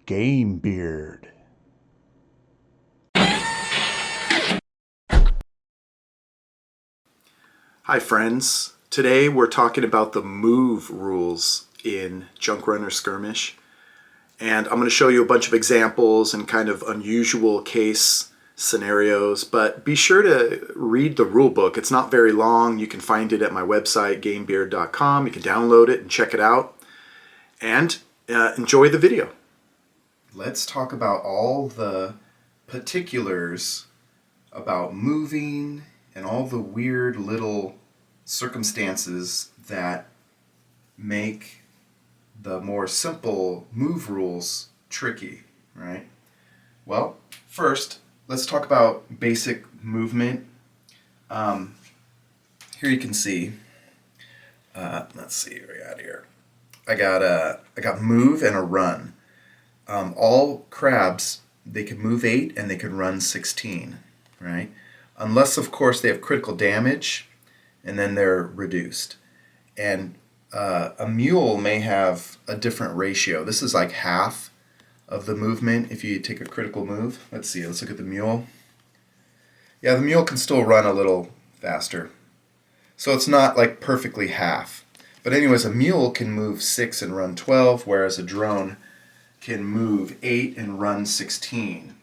Game Beard. Hi friends, today we're talking about the move rules in Junk Runners Skirmish, and I'm going to show you a bunch of examples and kind of unusual case scenarios, but be sure to read the rule book. It's not very long. You can find it at my website gamebeard.com. You can download it and check it out, and enjoy the video. Let's talk about all the particulars about moving and all the weird little circumstances that make the more simple move rules tricky, right? Well, first, let's talk about basic movement. Here you can see, let's see where we got here. I got move and a run. All crabs, they can move 8 and they can run 16, right? Unless, of course, they have critical damage, and then they're reduced. And a mule may have a different ratio. This is like half of the movement if you take a critical move. Let's see, let's look at the mule. Yeah, the mule can still run a little faster. So it's not like perfectly half. But anyways, a mule can move 6 and run 12, whereas a drone can move 8 and run 16.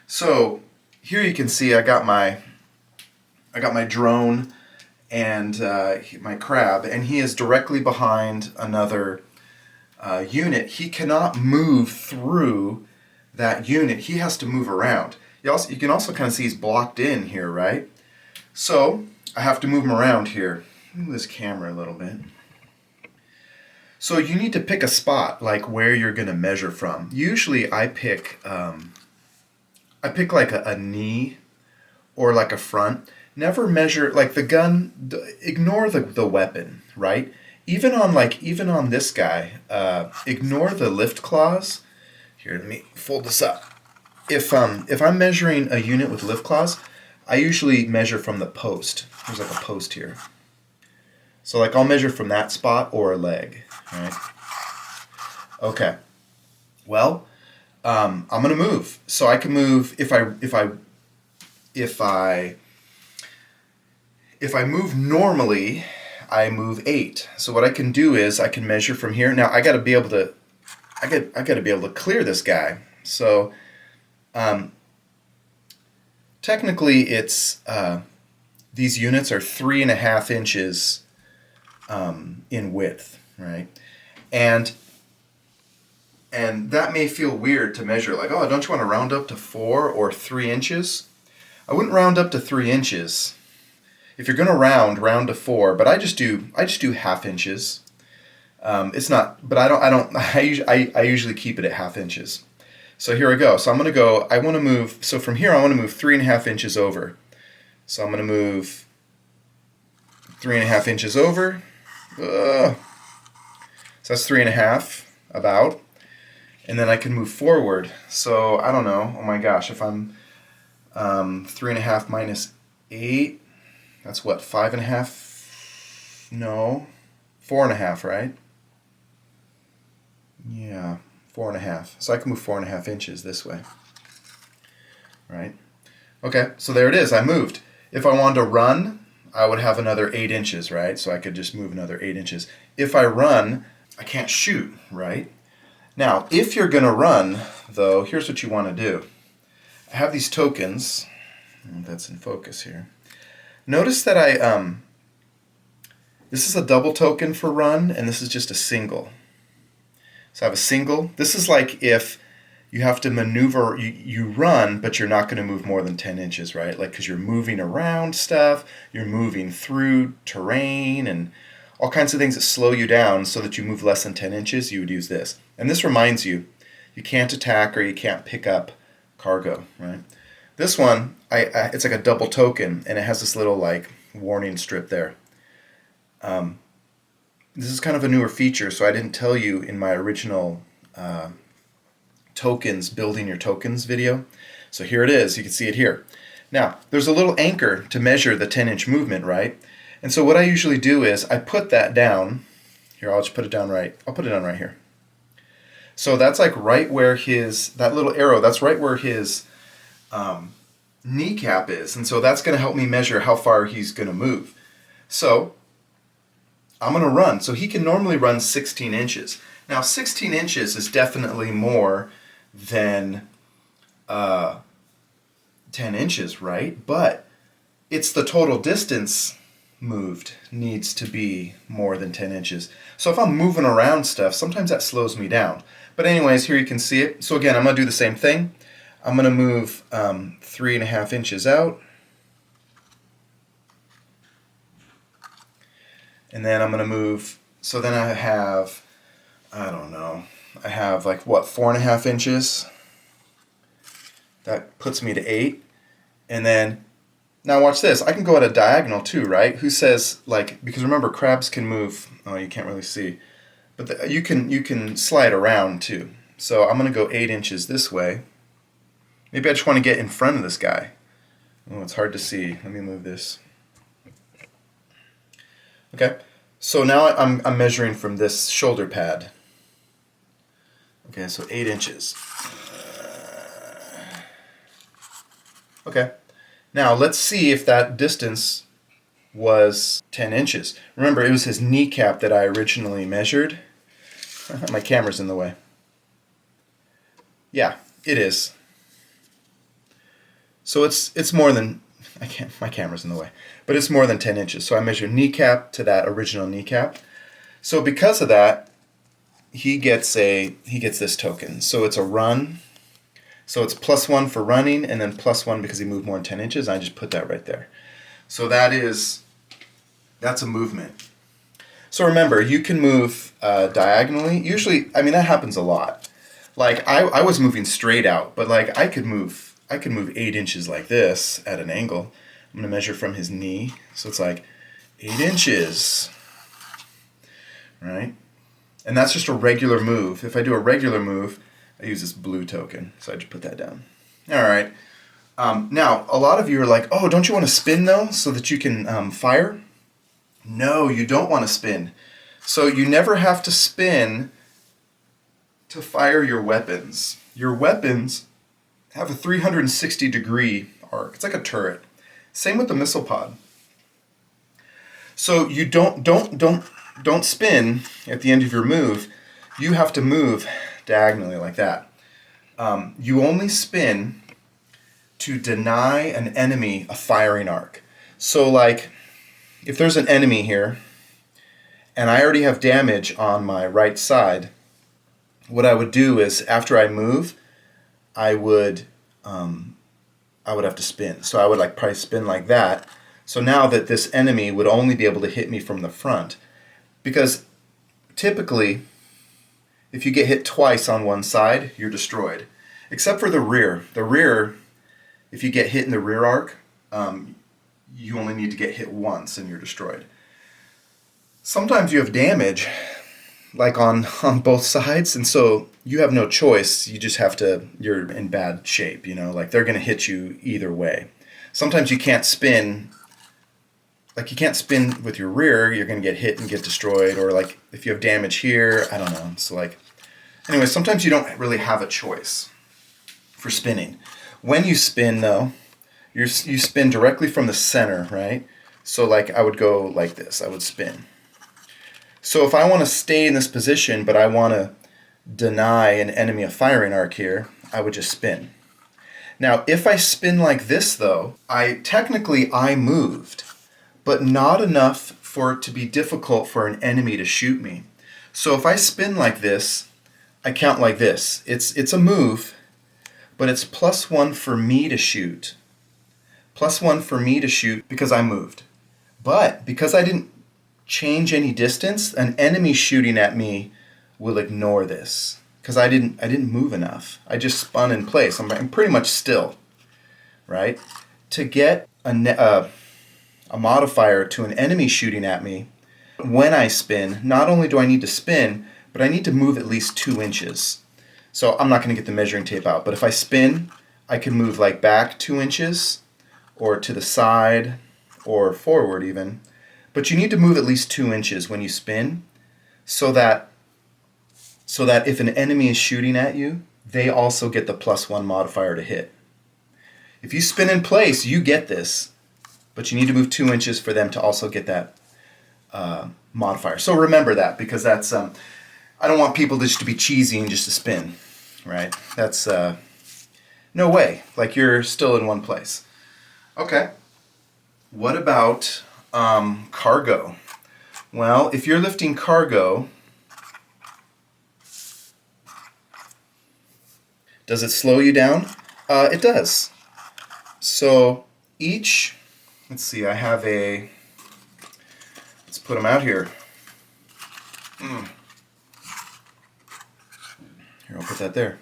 So here you can see I got my drone and my crab, and he is directly behind another unit. He cannot move through that unit. He has to move around. You can also kind of see he's blocked in here, right? So I have to move him around here. Move this camera a little bit. So you need to pick a spot, like where you're going to measure from. Usually I pick like a knee or like a front. Never measure, like the gun, ignore the weapon, right? Even on this guy, ignore the lift claws. Here, let me fold this up. If I'm measuring a unit with lift claws, I usually measure from the post. There's like a post here. So like I'll measure from that spot or a leg, right? Okay. Well, I'm gonna move. So I can move if I move normally, I move 8. So what I can do is I can measure from here. Now I got to be able to clear this guy. So technically, it's these units are 3.5 inches in width, right? And that may feel weird to measure. Like, oh, don't you want to round up to 4 or 3 inches? I wouldn't round up to 3 inches. If you're going to round to 4, but I just do ½ inches. It's not, but I usually keep it at ½ inches. So here I go. So I'm going to go, I want to move, so from here I want to move 3.5 inches over. So I'm going to move 3.5 inches over. So that's 3.5 about. And then I can move forward. So I don't know, oh my gosh, if I'm 3.5 minus 8, that's what, 5.5? No, 4.5, right? Yeah, 4.5. So I can move 4.5 inches this way, right? Okay, so there it is, I moved. If I wanted to run, I would have another 8 inches, right? So I could just move another 8 inches. If I run, I can't shoot, right? Now, if you're gonna run, though, here's what you wanna do. I have these tokens, that's in focus here. Notice that this is a double token for run, and this is just a single. So I have a single. This is like if you have to maneuver, you run, but you're not going to move more than 10 inches, right? Like, because you're moving around stuff, you're moving through terrain, and all kinds of things that slow you down so that you move less than 10 inches, you would use this. And this reminds you, you can't attack or you can't pick up cargo, right? This one, it's like a double token, and it has this little like warning strip there. This is kind of a newer feature, so I didn't tell you in my original tokens, building your tokens video. So here it is, you can see it here. Now, there's a little anchor to measure the 10-inch movement, right? And so what I usually do is I put that down. Here, I'll just put it down right. I'll put it down right here. So that's like right where that little arrow, that's right where his kneecap is. And so that's going to help me measure how far he's going to move. So I'm going to run. So he can normally run 16 inches. Now 16 inches is definitely more than 10 inches, right? But it's the total distance moved needs to be more than 10 inches. So if I'm moving around stuff, sometimes that slows me down. But anyways, here you can see it. So again, I'm going to do the same thing. I'm going to move 3.5 inches out. And then I'm going to move, so then I have, I don't know, I have like what, 4.5 inches? That puts me to 8. And then, now watch this, I can go at a diagonal too, right? Who says, like, because remember crabs can move, oh you can't really see, but you can slide around too. So I'm going to go 8 inches this way. Maybe I just want to get in front of this guy. Oh, it's hard to see. Let me move this. Okay, so now I'm measuring from this shoulder pad. Okay, so 8 inches. Okay, now let's see if that distance was 10 inches. Remember, it was his kneecap that I originally measured. My camera's in the way. Yeah, it is. So it's more than, my camera's in the way, but it's more than 10 inches. So I measure kneecap to that original kneecap. So because of that, he gets this token. So it's a run. So it's +1 for running, and then +1 because he moved more than 10 inches. I just put that right there. So that's a movement. So remember, you can move diagonally. Usually, I mean, that happens a lot. Like I was moving straight out, but like I could move 8 inches like this at an angle. I'm going to measure from his knee. So it's like 8 inches, right? And that's just a regular move. If I do a regular move, I use this blue token. So I just put that down. All right. Now, a lot of you are like, oh, don't you want to spin though so that you can fire? No, you don't want to spin. So you never have to spin to fire your weapons. Your weapons have a 360-degree arc. It's like a turret. Same with the missile pod. So you don't spin at the end of your move. You have to move diagonally like that. You only spin to deny an enemy a firing arc. So like, if there's an enemy here, and I already have damage on my right side, what I would do is after I move, I would have to spin. So I would like probably spin like that. So now that this enemy would only be able to hit me from the front, because typically, if you get hit twice on one side, you're destroyed. Except for the rear. The rear, if you get hit in the rear arc, you only need to get hit once and you're destroyed. Sometimes you have damage, like on both sides, and so you have no choice. You just have to, you're in bad shape, you know, like they're going to hit you either way. Sometimes you can't spin, like you can't spin with your rear, you're going to get hit and get destroyed, or like if you have damage here, I don't know. So like, anyway, sometimes you don't really have a choice for spinning. When you spin though, you spin directly from the center, right? So like I would go like this, I would spin. So if I want to stay in this position, but I want to deny an enemy a firing arc here, I would just spin. Now, if I spin like this though, technically I moved, but not enough for it to be difficult for an enemy to shoot me. So if I spin like this, I count like this. It's a move, but it's +1 for me to shoot. +1 for me to shoot because I moved. But because I didn't change any distance, an enemy shooting at me will ignore this because I didn't move enough. I just spun in place. I'm pretty much still, right? To get a modifier to an enemy shooting at me, when I spin, not only do I need to spin, but I need to move at least 2 inches. So I'm not going to get the measuring tape out, but if I spin, I can move like back 2 inches or to the side or forward even. But you need to move at least 2 inches when you spin so that so that if an enemy is shooting at you, they also get the +1 modifier to hit. If you spin in place, you get this, but you need to move 2 inches for them to also get that modifier. So remember that, because that's I don't want people just to be cheesy and just to spin, right? That's no way. Like, you're still in one place. Okay. What about cargo? Well, if you're lifting cargo, does it slow you down? It does. So each, let's see, I have a, let's put them out here. Here, I'll put that there.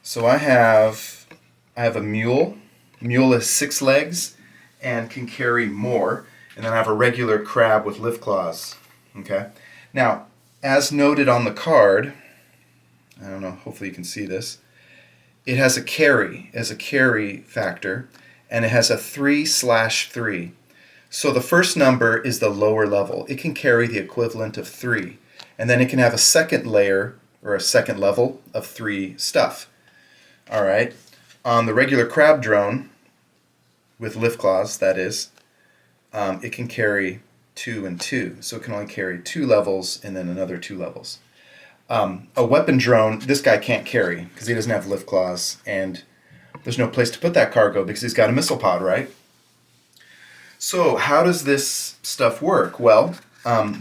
So I have a mule. Mule has 6 legs and can carry more. And then I have a regular crab with lift claws. Okay. Now, as noted on the card, I don't know, hopefully you can see this. It has a carry as a carry factor, and it has a 3/3. So the first number is the lower level. It can carry the equivalent of 3. And then it can have a second layer, or a second level, of 3 stuff. All right. On the regular crab drone, with lift claws, that is, it can carry 2 and 2. So it can only carry 2 levels and then another 2 levels. A weapon drone, this guy can't carry because he doesn't have lift claws, and there's no place to put that cargo because he's got a missile pod, right? So how does this stuff work? Well,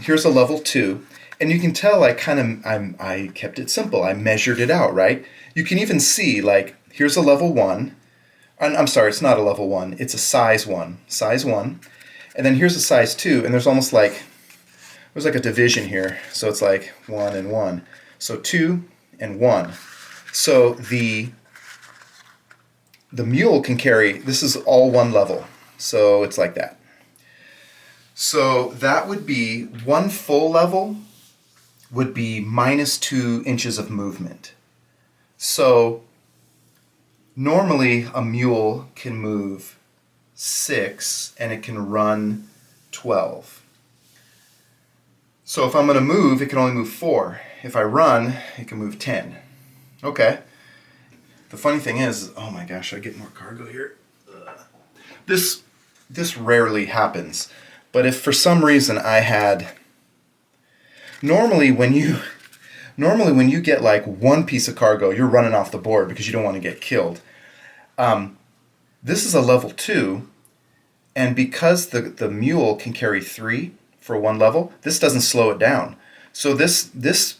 here's a level 2, and you can tell I kept it simple. I measured it out, right? You can even see, like, here's a level 1. I'm sorry, it's not a level 1. It's a size 1. Size 1. And then here's a size 2, and there's almost like, there's like a division here. So it's like 1 and 1. So 2 and 1. So the mule can carry, this is all 1 level. So it's like that. So that would be 1 full level would be -2 inches of movement. So normally a mule can move 6 and it can run 12. So if I'm going to move, it can only move 4. If I run, it can move 10. Okay. The funny thing is, oh my gosh, I get more cargo here. This rarely happens. But if for some reason I had, normally when you get like 1 piece of cargo, you're running off the board because you don't want to get killed. This is a level 2, and because the mule can carry 3 for 1 level, this doesn't slow it down. So this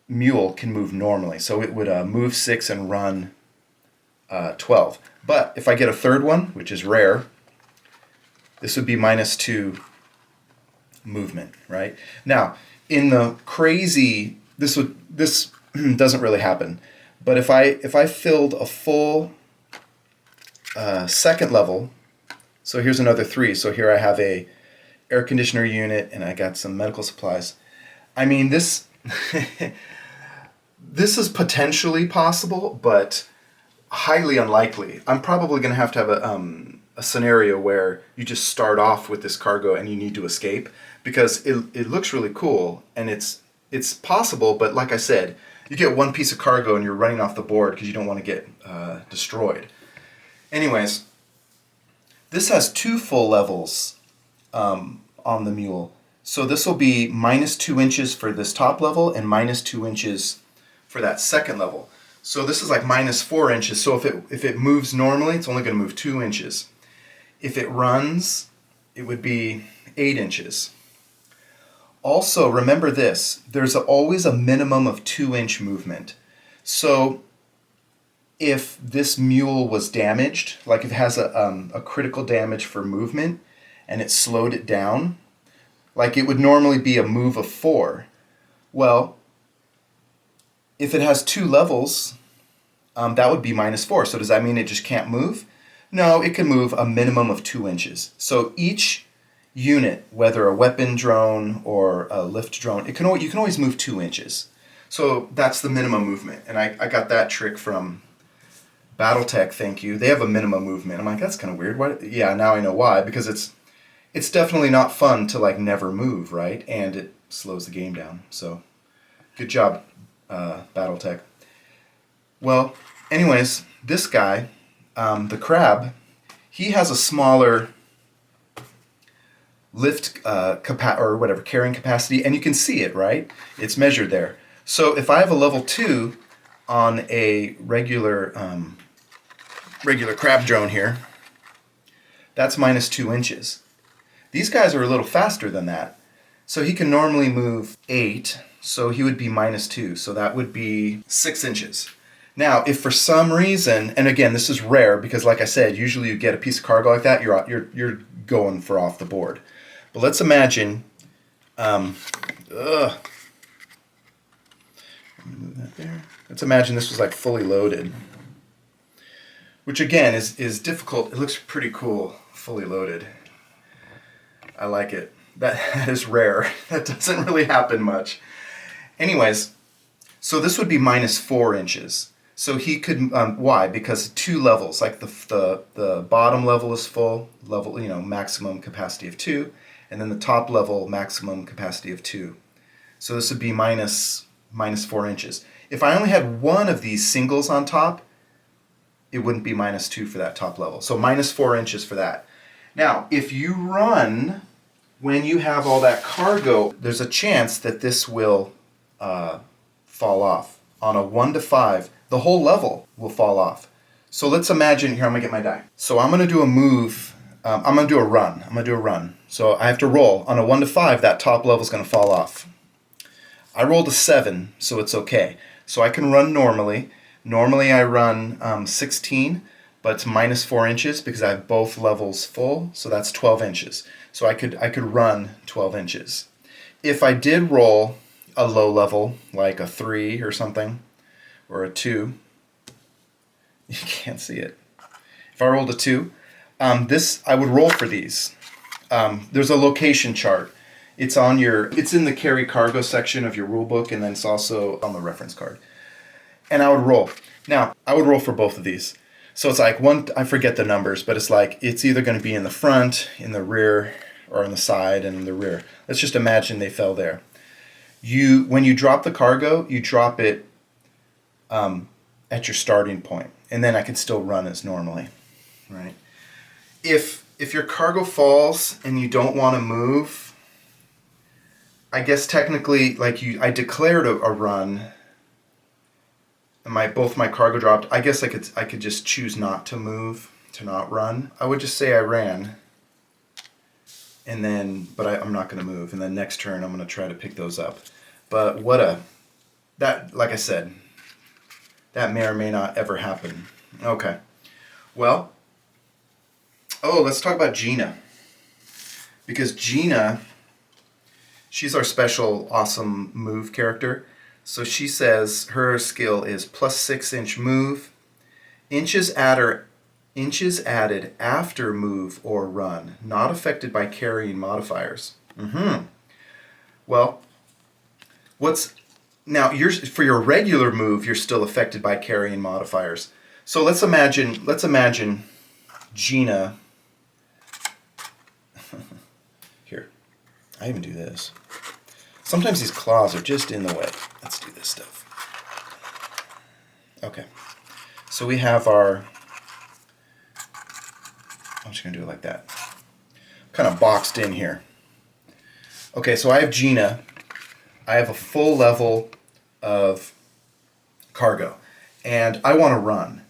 mule can move normally. So it would move 6 and run 12. But if I get a third one, which is rare, this would be -2 movement, right? Now, in the crazy, this doesn't really happen. But if I filled a full second level, so here's another 3. So here I have a air conditioner unit and I got some medical supplies. I mean, this this is potentially possible, but highly unlikely. I'm probably going to have a scenario where you just start off with this cargo and you need to escape, because it looks really cool and it's possible, but like I said, you get 1 piece of cargo and you're running off the board because you don't want to get destroyed. Anyways, this has 2 full levels on the mule. So this will be -2 inches for this top level and -2 inches for that second level. So this is like -4 inches. So if it moves normally, it's only going to move 2 inches. If it runs, it would be 8 inches. Also, remember this, there's always a minimum of 2-inch movement. So if this mule was damaged, like if it has a critical damage for movement and it slowed it down, like it would normally be a move of 4. Well, if it has 2 levels, that would be -4. So does that mean it just can't move? No, it can move a minimum of 2 inches. So each unit, whether a weapon drone or a lift drone, you can always move 2 inches. So that's the minimum movement. And I got that trick from Battletech, thank you. They have a minimum movement. I'm like, that's kind of weird. Why? Yeah, now I know why. Because it's definitely not fun to like never move, right? And slows the game down. So good job, Battletech. Well, anyways, this guy, the crab, he has a smaller lift carrying capacity, and you can see it, right? It's measured there. So if I have a level 2 on a regular crab drone here, that's -2 inches. These guys are a little faster than that. So he can normally move 8, so he would be -2, so that would be 6 inches. Now, if for some reason, and again, this is rare because like I said, usually you get a piece of cargo like that, you're going for off the board. But let's imagine, move that there. Let's imagine this was like fully loaded, which again is difficult. It looks pretty cool, fully loaded. I like it. That is rare. That doesn't really happen much. Anyways, so this would be -4 inches. So he could, why? Because 2 levels, like the bottom level is full, maximum capacity of 2, and then the top level, maximum capacity of 2. So this would be -4 inches. If I only had one of these singles on top, it wouldn't be -2 for that top level. So -4 inches for that. Now, if you run when you have all that cargo, there's a chance that this will fall off. On a 1 to 5, the whole level will fall off. So let's imagine, here I'm gonna get my die. So I'm gonna do a move, I'm gonna do a run. So I have to roll. On a 1 to 5, that top level is gonna fall off. I rolled a 7, so it's okay. So I can run normally. Normally I run 16, but it's -4 inches because I have both levels full, so that's 12 inches. So I could run 12 inches. If I did roll a low level, like a 3 or something, or a 2, you can't see it. If I rolled a 2, I would roll for these. There's a location chart. It's in the carry cargo section of your rule book, and then it's also on the reference card. And I would roll. Now, I would roll for both of these. So it's like I forget the numbers, but it's like it's either going to be in the front, in the rear, or on the side and in the rear. Let's just imagine they fell there. When you drop the cargo, you drop it at your starting point, and then I can still run as normally, right? If your cargo falls and you don't want to move, I guess technically, I declared a run, and both my cargo dropped. I guess I could just choose not to move, to not run. I would just say I ran, and then, but I'm not going to move. And then next turn, I'm going to try to pick those up. But like I said, that may or may not ever happen. Okay. Well, let's talk about Gina. Because Gina, she's our special awesome move character. So she says her skill is +6 inch move, inches added after move or run, not affected by carrying modifiers. Well, now for your regular move, you're still affected by carrying modifiers. So let's imagine Gina. Here, I even do this. Sometimes these claws are just in the way. Let's do this stuff. Okay, so we have I'm just going to do it like that. Kind of boxed in here. Okay, so I have Gina. I have a full level of cargo, and I want to run.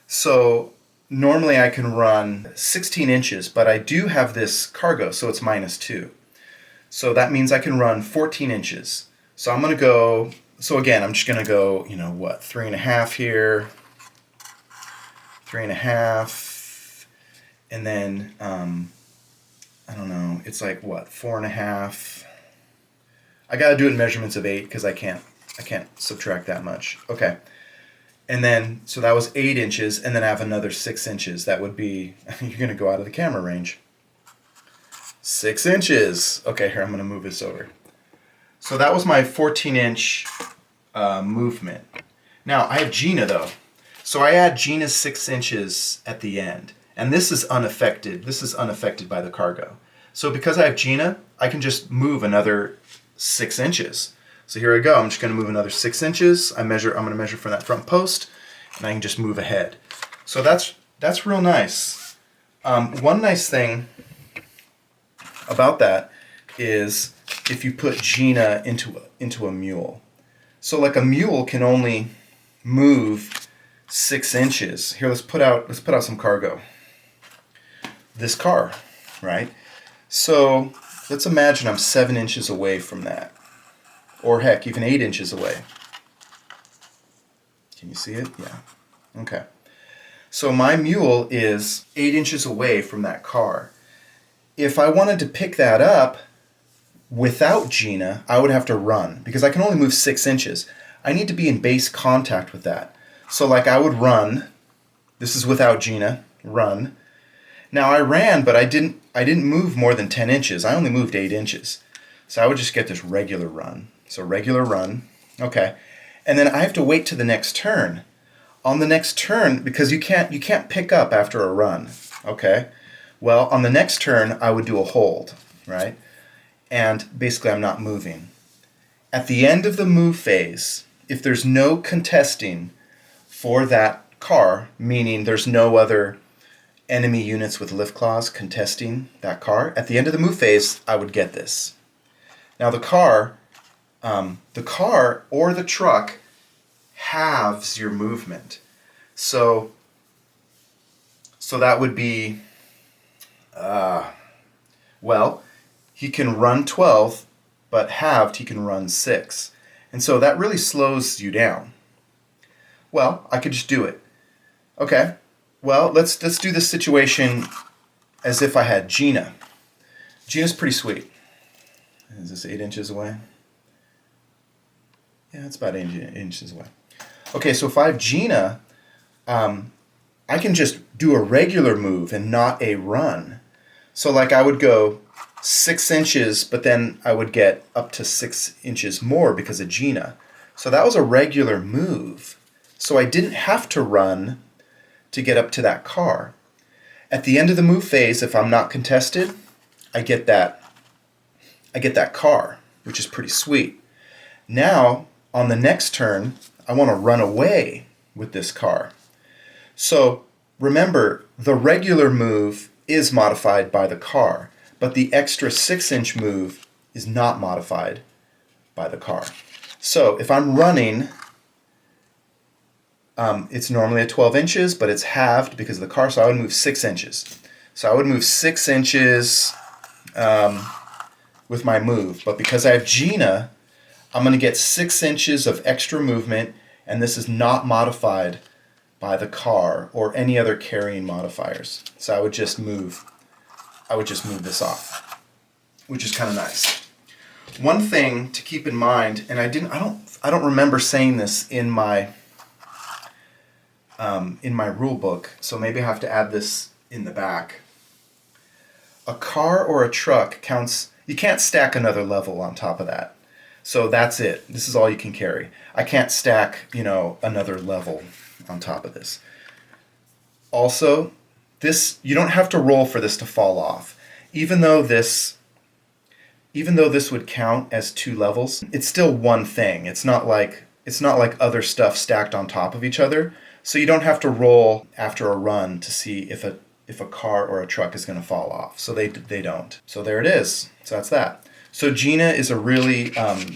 So normally I can run 16 inches, but I do have this cargo, so it's -2. So that means I can run 14 inches. So I'm going to go, so again, I'm just going to go, 3.5 here, 3.5, and then, I don't know, it's like, 4.5. I got to do it in measurements of 8 because I can't subtract that much. Okay. And then, so that was 8 inches, and then I have another 6 inches. That would be, you're going to go out of the camera range. 6 inches. Okay, here, I'm going to move this over. So that was my 14-inch movement. Now, I have Gina, though. So I add Gina's 6 inches at the end. And this is unaffected. This is unaffected by the cargo. So because I have Gina, I can just move another 6 inches. So here I go. I'm just going to move another 6 inches. I'm going to measure from that front post, and I can just move ahead. So that's real nice. One nice thing about that is if you put Gina into a mule. So like a mule can only move 6 inches. Here, let's put out some cargo. This car, right? So let's imagine I'm 7 inches away from that. Or heck, even 8 inches away. Can you see it? Yeah. Okay. So my mule is 8 inches away from that car. If I wanted to pick that up without Gina, I would have to run because I can only move 6 inches. I need to be in base contact with that. So like I would run. This is without Gina. Run. Now I ran, but I didn't move more than 10 inches. I only moved 8 inches. So I would just get this regular run. So regular run. Okay. And then I have to wait to the next turn. On the next turn, because you can't pick up after a run. Okay? Well, on the next turn, I would do a hold, right? And basically I'm not moving. At the end of the move phase, if there's no contesting for that car, meaning there's no other enemy units with lift claws contesting that car, at the end of the move phase, I would get this. Now the car or the truck halves your movement. So that would be, well, he can run 12, but halved he can run 6. And so that really slows you down. Well, I could just do it. Okay, well, let's do this situation as if I had Gina. Gina's pretty sweet. Is this 8 inches away? Yeah, it's about 8 inches away. Okay, so if I have Gina, I can just do a regular move and not a run. So like I would go 6 inches, but then I would get up to 6 inches more because of Gina. So that was a regular move. So I didn't have to run to get up to that car. At the end of the move phase, if I'm not contested, I get that car, which is pretty sweet. Now, on the next turn, I want to run away with this car. So remember, the regular move is modified by the car, but the extra 6-inch move is not modified by the car. So if I'm running, it's normally at 12 inches, but it's halved because of the car, so I would move 6 inches. So I would move 6 inches with my move, but because I have Gina, I'm going to get 6 inches of extra movement, and this is not modified by the car or any other carrying modifiers. So I would just move this off, which is kind of nice. One thing to keep in mind, and I don't remember saying this in my rule book, so maybe I have to add this in the back. A car or a truck counts. You can't stack another level on top of that. So that's it. This is all you can carry. I can't stack, another level on top of this. Also, you don't have to roll for this to fall off. Even though this would count as 2 levels, it's still one thing. It's not like other stuff stacked on top of each other. So you don't have to roll after a run to see if a car or a truck is going to fall off. So they don't. So there it is. So that's that. So Gina is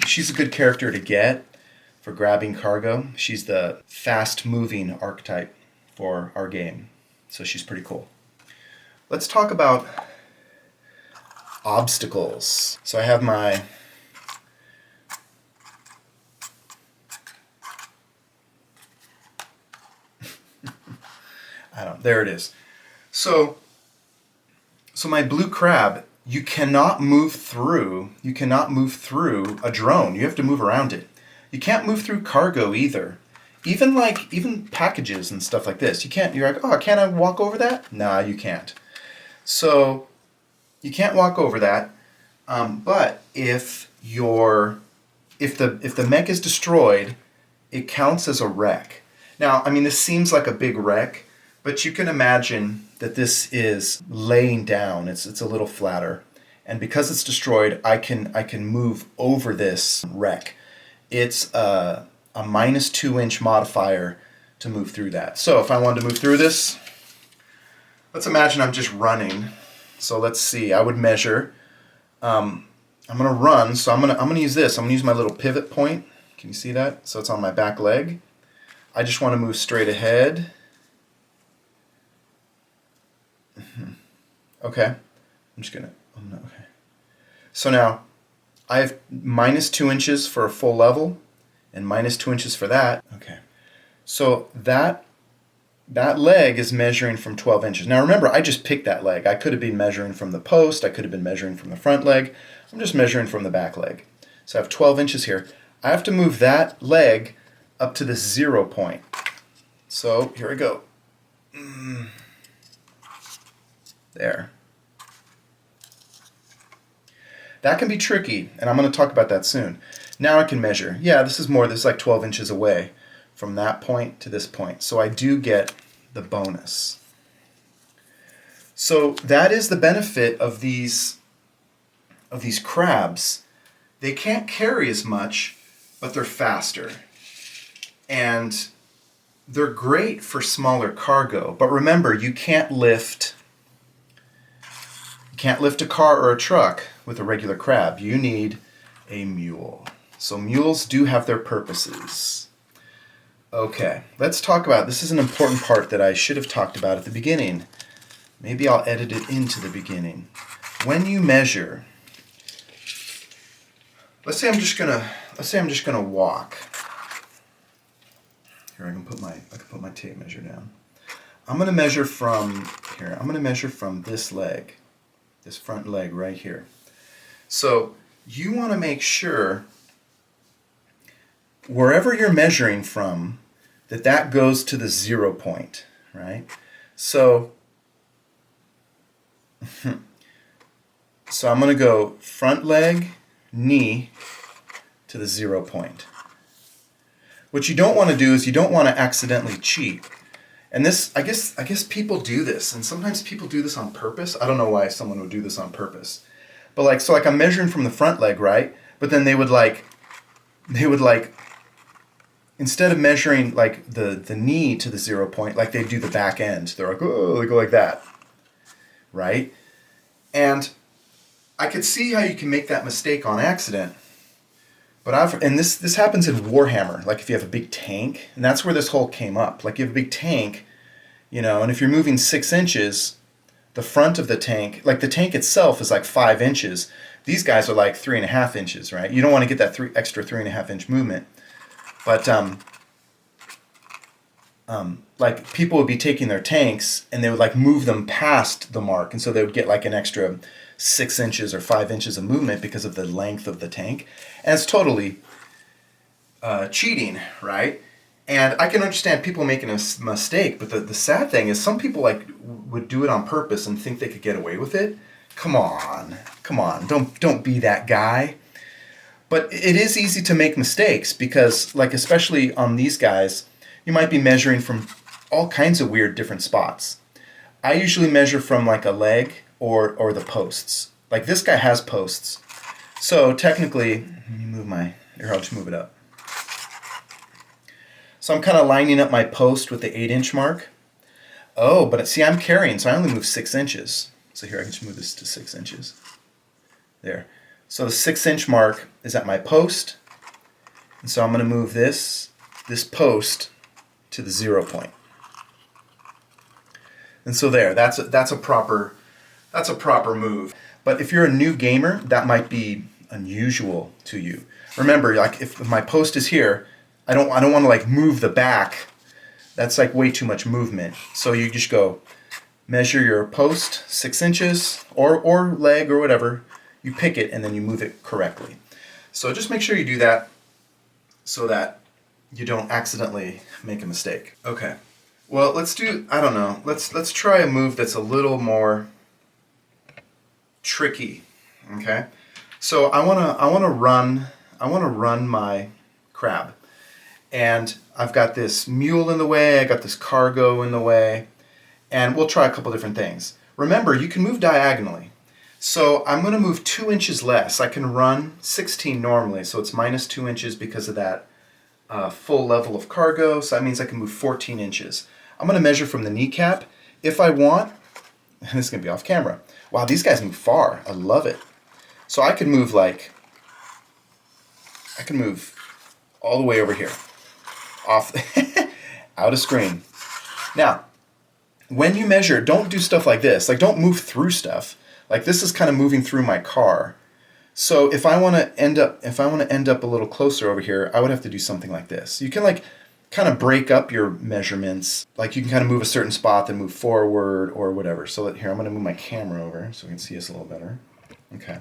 she's a good character to get for grabbing cargo. She's the fast-moving archetype for our game. So she's pretty cool. Let's talk about obstacles. So I have my there it is. So my blue crab, you cannot move through a drone. You have to move around it. You can't move through cargo either. Even packages and stuff like this. You're like, oh, can't I walk over that? Nah, you can't. So you can't walk over that. But if the mech is destroyed, it counts as a wreck. Now, I mean, this seems like a big wreck, but you can imagine that this is laying down. It's a little flatter. And because it's destroyed, I can move over this wreck. It's a -2-inch modifier to move through that. So if I wanted to move through this, let's imagine I'm just running. So let's see, I would measure. I'm gonna run, so I'm gonna use this. I'm gonna use my little pivot point. Can you see that? So it's on my back leg. I just want to move straight ahead. Okay, I'm just gonna. Okay. So now I have -2 inches for a full level, and -2 inches for that. Okay. So that leg is measuring from 12 inches. Now remember, I just picked that leg. I could have been measuring from the post. I could have been measuring from the front leg. I'm just measuring from the back leg. So I have 12 inches here. I have to move that leg up to the 0 point. So here we go. There. That can be tricky, and I'm going to talk about that soon. Now I can measure. Yeah, this is like 12 inches away from that point to this point. So I do get the bonus. So that is the benefit of these crabs. They can't carry as much, but they're faster. And they're great for smaller cargo. But remember, you can't lift a car or a truck with a regular crab. You need a mule. So mules do have their purposes. Okay, let's talk about, this is an important part that I should have talked about at the beginning. Maybe I'll edit it into the beginning. When you measure, let's say I'm just gonna walk. Here, I can put my tape measure down. I'm gonna measure from here. I'm gonna measure from this leg, this front leg right here. So you want to make sure wherever you're measuring from, that goes to the 0 point, right? So I'm going to go front leg, knee to the 0 point. What you don't want to do is you don't want to accidentally cheat. And this, I guess people do this, and sometimes people do this on purpose. I don't know why someone would do this on purpose. But so I'm measuring from the front leg, right? But then they would instead of measuring like the knee to the 0 point, like they do the back end. They're like, oh, they go like that, right? And I could see how you can make that mistake on accident. But this happens in Warhammer, like if you have a big tank, and that's where this whole came up. Like you have a big tank, and if you're moving 6 inches, the front of the tank, like the tank itself is like 5 inches. These guys are like 3.5 inches, right? You don't want to get that extra 3.5 inch movement. But like people would be taking their tanks and they would like move them past the mark, and so they would get like an extra 6 inches or 5 inches of movement because of the length of the tank. And it's totally cheating, right? And I can understand people making a mistake, but the sad thing is some people like would do it on purpose and think they could get away with it. Come on, don't be that guy. But it is easy to make mistakes because, like, especially on these guys, you might be measuring from all kinds of weird different spots. I usually measure from like a leg or the posts. Like this guy has posts. So technically, let me move I'll just move it up. So I'm kind of lining up my post with the 8-inch mark. Oh, but see, I'm carrying, so I only move 6 inches. So here, I can just move this to 6 inches. There. So the 6-inch mark is at my post. And so I'm going to move this post to the 0 point. And so there, that's a proper move. But if you're a new gamer, that might be unusual to you. Remember, like if my post is here, I don't want to like move the back. That's like way too much movement. So you just go measure your post 6 inches or leg or whatever. You pick it and then you move it correctly. So just make sure you do that so that you don't accidentally make a mistake. Okay. Well, let's try a move that's a little more tricky. Okay? So I want to run my crab. And I've got this mule in the way, I got this cargo in the way, and we'll try a couple different things. Remember, you can move diagonally. So I'm going to move 2 inches less. I can run 16 normally, so it's minus 2 inches because of that full level of cargo. So that means I can move 14 inches. I'm going to measure from the kneecap. If I want, and this is going to be off camera. Wow, these guys move far. I love it. So I can move all the way over here, off, out of screen. Now, when you measure, don't do stuff like this. Like, don't move through stuff. Like, this is kind of moving through my car. So if I want to end up a little closer over here, I would have to do something like this. You can like kind of break up your measurements. Like, you can kind of move a certain spot, then move forward or whatever. So here, I'm going to move my camera over so we can see us a little better. Okay.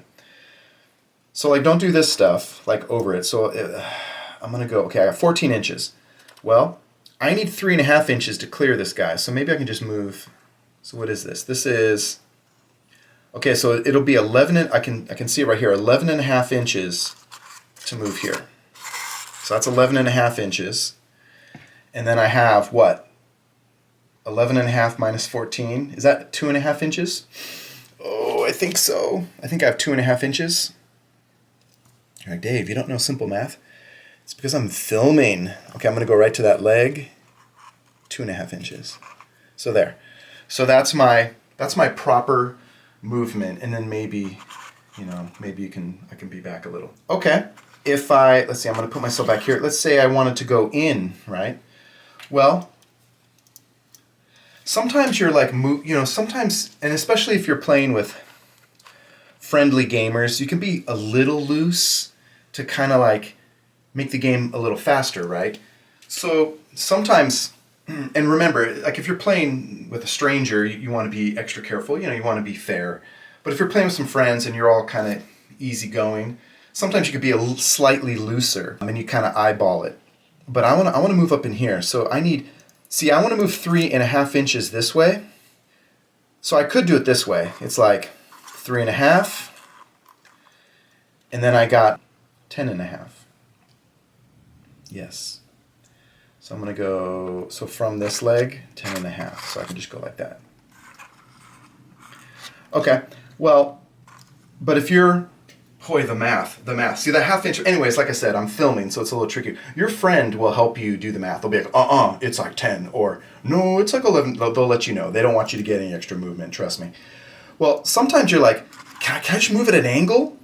So like, don't do this stuff like over it. So I'm going to go, okay, I got 14 inches. Well, I need 3.5 inches to clear this guy. So maybe I can just move. So what is this? This is, okay, so it'll be 11, I can see it right here, 11.5 inches to move here. So that's 11.5 inches. And then I have what? 11.5 minus 14. Is that 2.5 inches? Oh, I think so. I think I have 2.5 inches. All right, Dave, you don't know simple math? It's because I'm filming. Okay, I'm going to go right to that leg. 2.5 inches. So there. So that's my proper movement, and then maybe, maybe I can be back a little. Okay. Let's see, I'm going to put myself back here. Let's say I wanted to go in, right? Well, sometimes you're like, sometimes, and especially if you're playing with friendly gamers, you can be a little loose to kind of like make the game a little faster, right? So sometimes, and remember, like if you're playing with a stranger, you want to be extra careful, you want to be fair. But if you're playing with some friends and you're all kind of easygoing, sometimes you could be slightly looser and you kind of eyeball it. But I want to move up in here. So I want to move 3.5 inches this way. So I could do it this way. It's like 3.5, and then I got 10.5. Yes. So I'm going to go, so from this leg, 10.5. So I can just go like that. Okay, well, but if you're, boy, the math. See, that half inch, anyways, like I said, I'm filming, so it's a little tricky. Your friend will help you do the math. They'll be like, it's like 10, or no, it's like 11. They'll let you know. They don't want you to get any extra movement, trust me. Well, sometimes you're like, can I just move at an angle?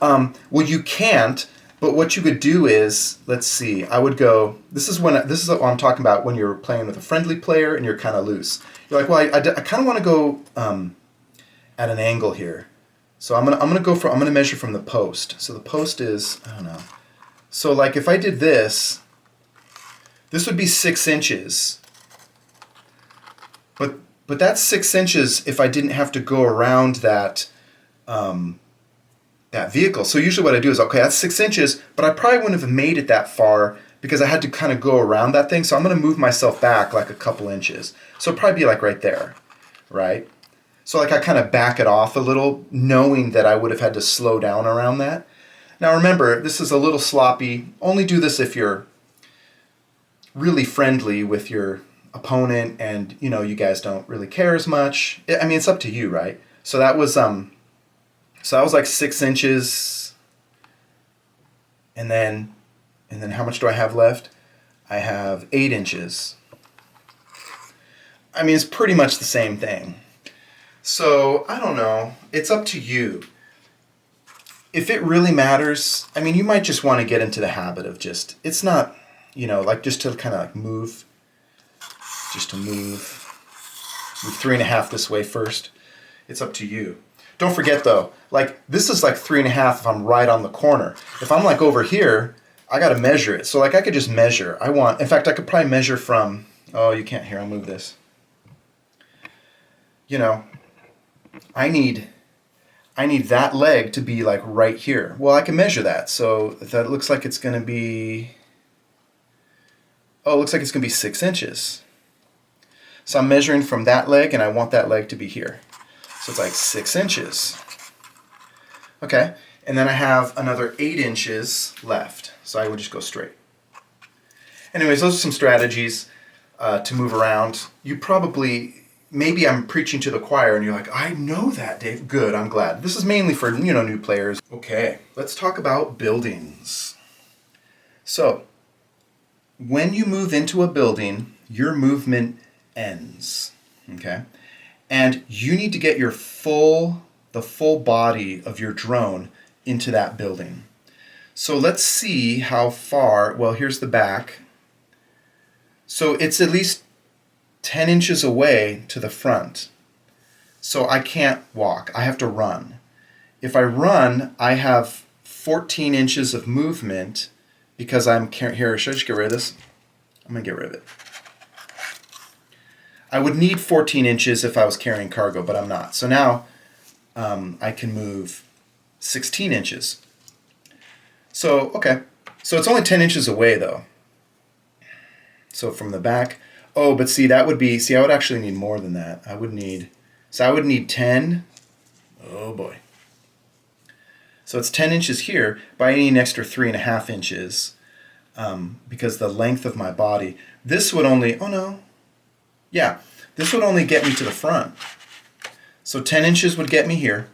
Well, you can't. But what you could do is, let's see, I would go, this is what I'm talking about when you're playing with a friendly player and you're kind of loose. You're like, well, I kind of want to go at an angle here. So I'm gonna measure from the post. So the post is, I don't know. So like if I did this would be 6 inches. But that's 6 inches if I didn't have to go around that vehicle. So usually what I do is, okay, that's 6 inches, but I probably wouldn't have made it that far because I had to kind of go around that thing. So I'm going to move myself back like a couple inches. So it'll probably be like right there, right? So like I kind of back it off a little, knowing that I would have had to slow down around that. Now remember, this is a little sloppy. Only do this if you're really friendly with your opponent and you guys don't really care as much. I mean, it's up to you, right? So that was like 6 inches, and then how much do I have left? I have 8 inches. I mean, it's pretty much the same thing. So, I don't know. It's up to you. If it really matters, I mean, you might just want to get into the habit of it's not, like just to kind of like move 3.5 this way first. It's up to you. Don't forget though, like this is like 3.5 if I'm right on the corner. If I'm like over here, I got to measure it. So like I could just measure. In fact, I could probably measure from, oh, you can't hear, I'll move this. I need that leg to be like right here. Well, I can measure that. So that looks like it's going to be, it looks like it's going to be 6 inches. So I'm measuring from that leg and I want that leg to be here. So it's like 6 inches. Okay, and then I have another 8 inches left. So I would just go straight. Anyways, those are some strategies to move around. You probably, maybe I'm preaching to the choir and you're like, I know that, Dave. Good, I'm glad. This is mainly for, new players. Okay, let's talk about buildings. So, when you move into a building, your movement ends, okay? And you need to get the full body of your drone into that building. So let's see how far, well, here's the back. So it's at least 10 inches away to the front. So I can't walk, I have to run. If I run, I have 14 inches of movement because here, should I just get rid of this? I'm gonna get rid of it. I would need 14 inches if I was carrying cargo, but I'm not. So now I can move 16 inches. So, okay. So it's only 10 inches away though. So from the back, oh, but see, I would actually need more than that. I would need 10. Oh boy. So it's 10 inches here, but I need an extra 3.5 inches because the length of my body. This would only, this would only get me to the front. So 10 inches would get me here.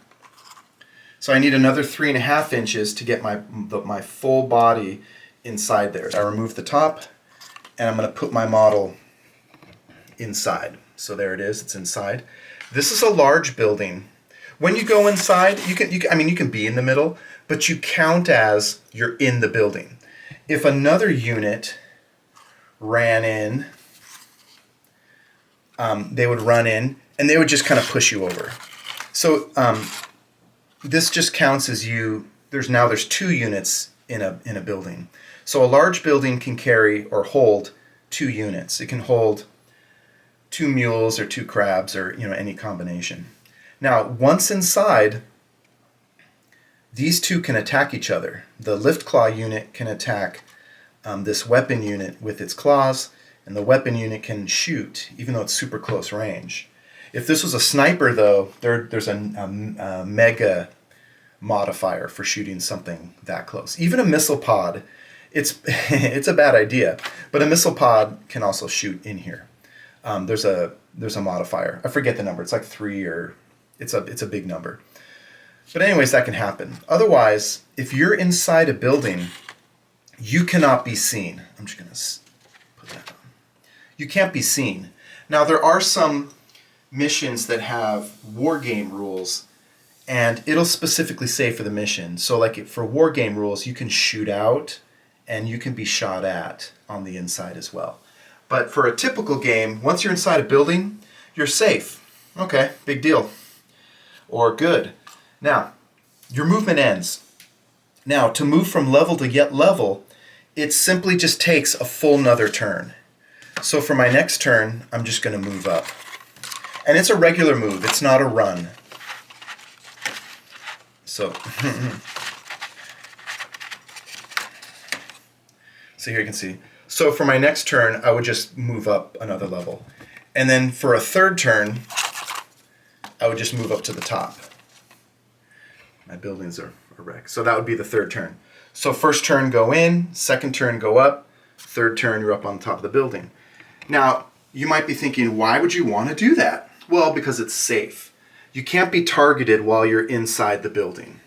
So I need another 3.5 inches to get my full body inside there. So I remove the top, and I'm going to put my model inside. So there it is, it's inside. This is a large building. When you go inside, you can be in the middle, but you count as you're in the building. If another unit ran in, they would run in, and they would just kind of push you over. So this just counts as there's 2 units in a building. So a large building can carry or hold 2 units. It can hold 2 mules or 2 crabs or any combination. Now, once inside, these 2 can attack each other. The lift claw unit can attack this weapon unit with its claws, and the weapon unit can shoot, even though it's super close range. If this was a sniper, though, there's a mega modifier for shooting something that close. Even a missile pod, it's a bad idea, but a missile pod can also shoot in here. There's a modifier. I forget the number. It's like 3 or it's a big number. But anyways, that can happen. Otherwise, if you're inside a building, you cannot be seen. I'm just going to put that on. You can't be seen. Now, there are some missions that have war game rules, and it'll specifically say for the mission. So like for war game rules, you can shoot out and you can be shot at on the inside as well. But for a typical game, once you're inside a building, you're safe. Okay, big deal. Or good. Now, your movement ends. Now, to move from level to yet level, it simply just takes a full nother turn. So for my next turn, I'm just going to move up. And it's a regular move, it's not a run. So, so here you can see. So for my next turn, I would just move up another level. And then for a third turn, I would just move up to the top. My buildings are a wreck. So that would be the third turn. So first turn, go in. Second turn, go up. Third turn, you're up on top of the building. Now, you might be thinking, why would you want to do that? Well, because it's safe. You can't be targeted while you're inside the building.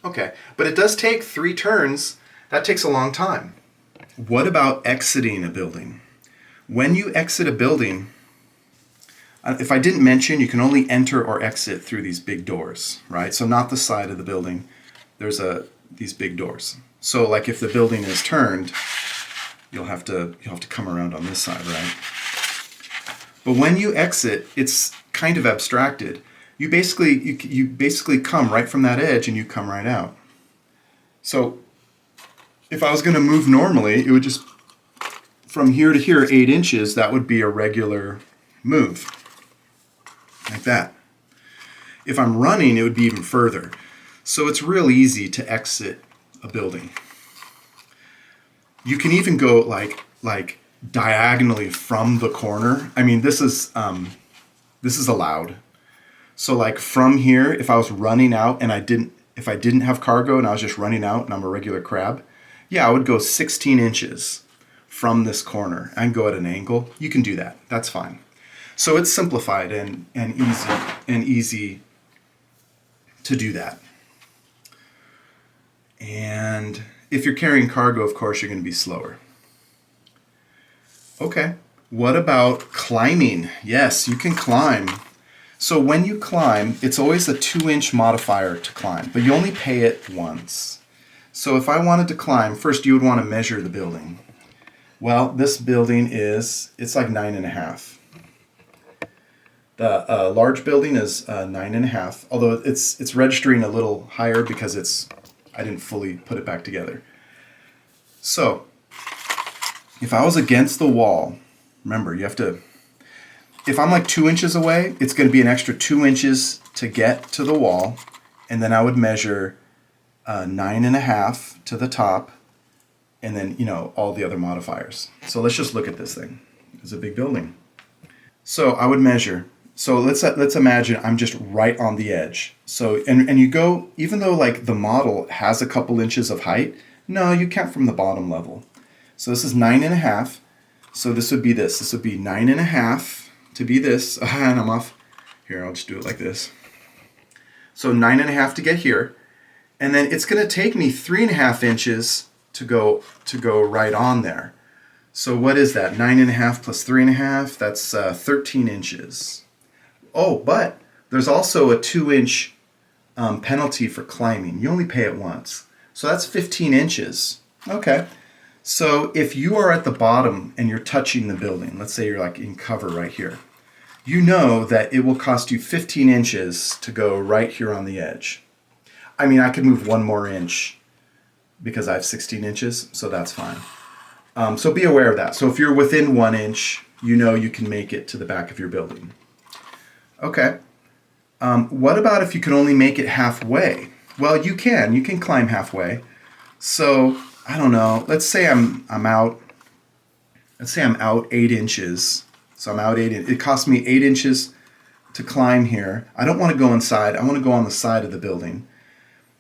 Okay, but it does take 3 turns. That takes a long time. What about exiting a building? When you exit a building, if I didn't mention, you can only enter or exit through these big doors, right? So not the side of the building. There's these big doors. So like if the building is turned, you'll have to come around on this side, right? But when you exit, it's kind of abstracted. You basically come right from that edge and you come right out. So if I was going to move normally, it would just from here to here 8 inches. That would be a regular move, like that. If I'm running, it would be even further. So it's real easy to exit a building. You can even go like diagonally from the corner. I mean, this is allowed. So like from here, if I was running out and if I didn't have cargo and I was just running out and I'm a regular crab, yeah, I would go 16 inches from this corner and go at an angle. You can do that. That's fine. So it's simplified and easy to do that. And if you're carrying cargo, of course, you're going to be slower. Okay, what about climbing? Yes, you can climb. So when you climb, it's always a 2-inch modifier to climb, but you only pay it once. So if I wanted to climb, first you would want to measure the building. Well, this building it's like 9.5. The large building is 9.5, although it's registering a little higher because I didn't fully put it back together. So if I was against the wall, remember if I'm like 2 inches away, it's going to be an extra 2 inches to get to the wall, and then I would measure 9.5 to the top, and then all the other modifiers. So let's just look at this thing. It's a big building. So I would measure. So let's imagine I'm just right on the edge. So and you go, even though like the model has a couple inches of height, no, you count from the bottom level. So this is 9.5. So this would be this. This would be 9.5 to be this. And I'm off. Here, I'll just do it like this. So 9.5 to get here. And then it's going to take me 3.5 inches to go right on there. So what is that? 9.5 plus 3.5, that's 13 inches. Oh, but there's also a 2-inch penalty for climbing. You only pay it once. So that's 15 inches. Okay. So if you are at the bottom and you're touching the building, let's say you're like in cover right here, you know that it will cost you 15 inches to go right here on the edge. I mean, I could move 1 more inch because I have 16 inches, so that's fine. So be aware of that. So if you're within 1 inch, you know you can make it to the back of your building. Okay. What about if you can only make it halfway? Well, you can climb halfway. So I don't know. Let's say I'm out. Let's say I'm out 8 inches. So I'm out 8 inches. It costs me 8 inches to climb here. I don't want to go inside. I want to go on the side of the building.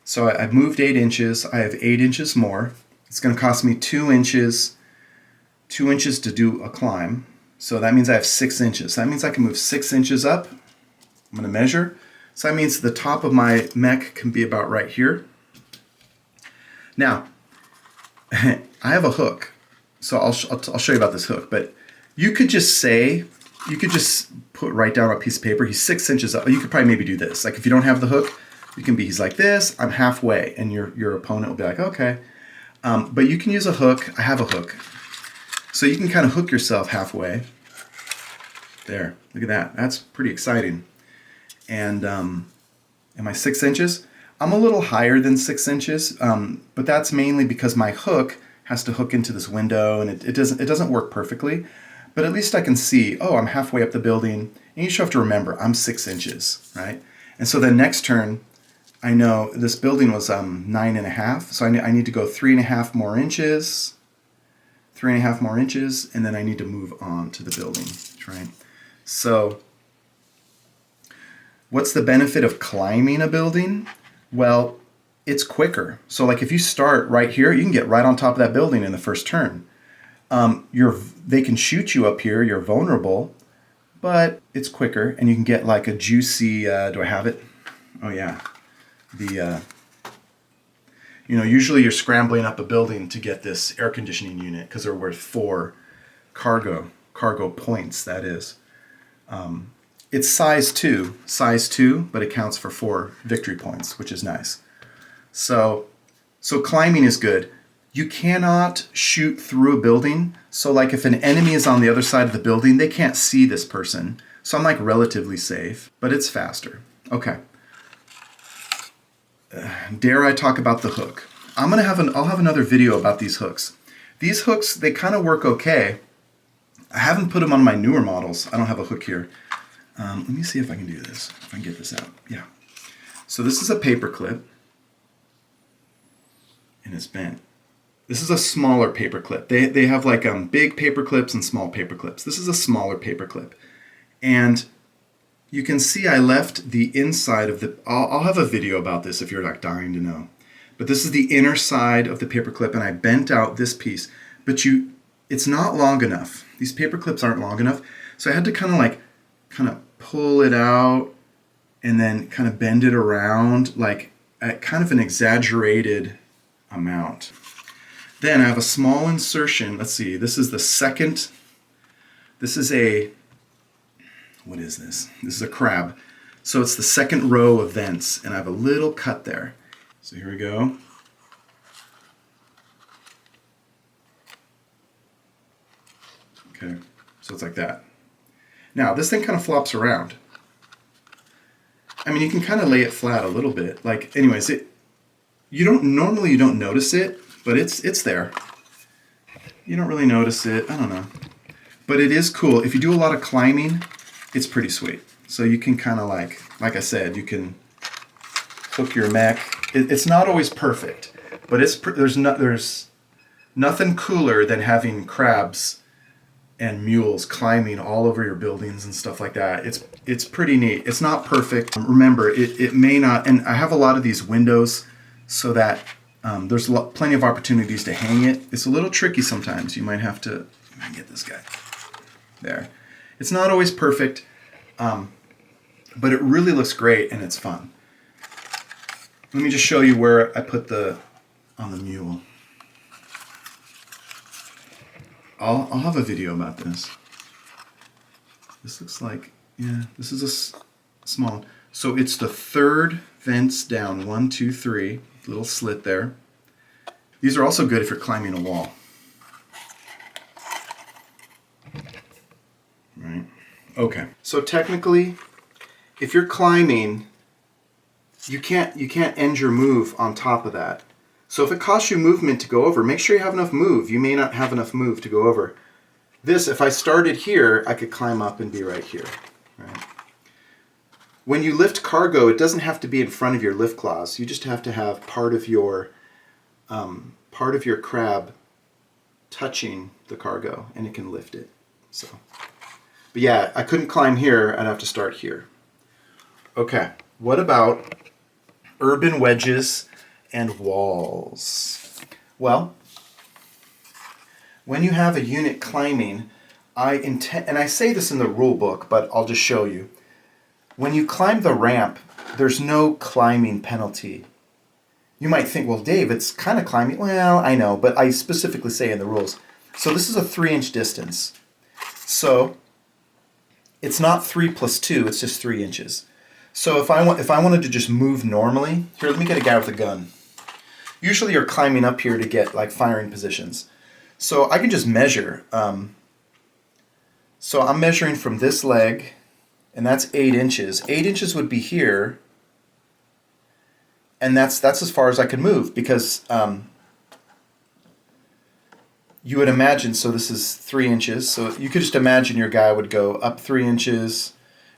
So I've moved 8 inches. I have 8 inches more. It's going to cost me 2 inches. 2 inches to do a climb. So that means I have 6 inches. That means I can move 6 inches up. I'm going to measure. So that means the top of my mech can be about right here. Now, I have a hook. So I'll show you about this hook. But you could just put right down on a piece of paper, he's 6 inches up. You could probably maybe do this. Like if you don't have the hook, he's like this, I'm halfway. And your opponent will be like, okay. But you can use a hook. I have a hook. So you can kind of hook yourself halfway. There, look at that. That's pretty exciting. And am I 6 inches? I'm a little higher than 6 inches, but that's mainly because my hook has to hook into this window, and it doesn't work perfectly. But at least I can see, oh, I'm halfway up the building. And you just have to remember, I'm 6 inches, right? And so the next turn, I know this building was 9.5, so I need to go 3.5 more inches. 3.5 more inches, and then I need to move on to the building, right? So what's the benefit of climbing a building? Well, it's quicker. So like if you start right here, you can get right on top of that building in the first turn. They can shoot you up here, you're vulnerable, but it's quicker, and you can get like a juicy, do I have it? Oh yeah. Usually you're scrambling up a building to get this air conditioning unit because they're worth 4 cargo points, that is. It's size 2, but it counts for 4 victory points, which is nice. So climbing is good. You cannot shoot through a building. So like if an enemy is on the other side of the building, they can't see this person. So I'm like relatively safe, but it's faster. Okay. Dare I talk about the hook? I'll have another video about these hooks. These hooks, they kind of work okay. I haven't put them on my newer models. I don't have a hook here. Let me see if I can do this. If I can get this out. Yeah. So this is a paper clip, and it's bent. This is a smaller paper clip. They have like big paper clips and small paper clips. This is a smaller paper clip, and you can see I left the inside of the. I'll have a video about this if you're like dying to know. But this is the inner side of the paper clip, and I bent out this piece. But it's not long enough. These paper clips aren't long enough, so I had to kind of like kind of pull it out and then kind of bend it around like at kind of an exaggerated amount. Then I have a small insertion. Let's see, this is the second, this is a, what is this? This is a crab. So it's the second row of vents, and I have a little cut there. So here we go. Okay, so it's like that. Now this thing kind of flops around. I mean, you can kind of lay it flat a little bit. Like, anyways, you don't notice it, but it's there. You don't really notice it. I don't know, but it is cool. If you do a lot of climbing, it's pretty sweet. So you can kind of like I said, you can hook your mech. It's not always perfect, but there's nothing cooler than having crabs and mules climbing all over your buildings and stuff like that. It's pretty neat. It's not perfect. Remember, it may not, and I have a lot of these windows so that there's plenty of opportunities to hang it. It's a little tricky sometimes. You might have to get this guy there. It's not always perfect, but it really looks great and it's fun. Let me just show you where I put on the mule. I'll have a video about this. This looks like, yeah, this is a small. So it's the third vents down, 1, 2, 3, little slit there. These are also good if you're climbing a wall. Right. Okay. So technically, if you're climbing, you can't end your move on top of that. So if it costs you movement to go over, make sure you have enough move. You may not have enough move to go over. This, if I started here, I could climb up and be right here. Right? When you lift cargo, it doesn't have to be in front of your lift claws. You just have to have part of your crab touching the cargo, and it can lift it. So, but yeah, I couldn't climb here. I'd have to start here. Okay, what about urban wedges and walls? Well, when you have a unit climbing, and I say this in the rule book, but I'll just show you. When you climb the ramp, there's no climbing penalty. You might think, well, Dave, it's kind of climbing. Well, I know, but I specifically say in the rules. So this is a 3-inch distance. So it's not 3 plus 2, it's just 3 inches. So if I wanted to just move normally, here, let me get a guy with a gun. Usually you're climbing up here to get like firing positions. So I can just measure. So I'm measuring from this leg, and that's 8 inches. 8 inches would be here, and that's as far as I could move, because you would imagine, so this is 3 inches, so you could just imagine your guy would go up 3 inches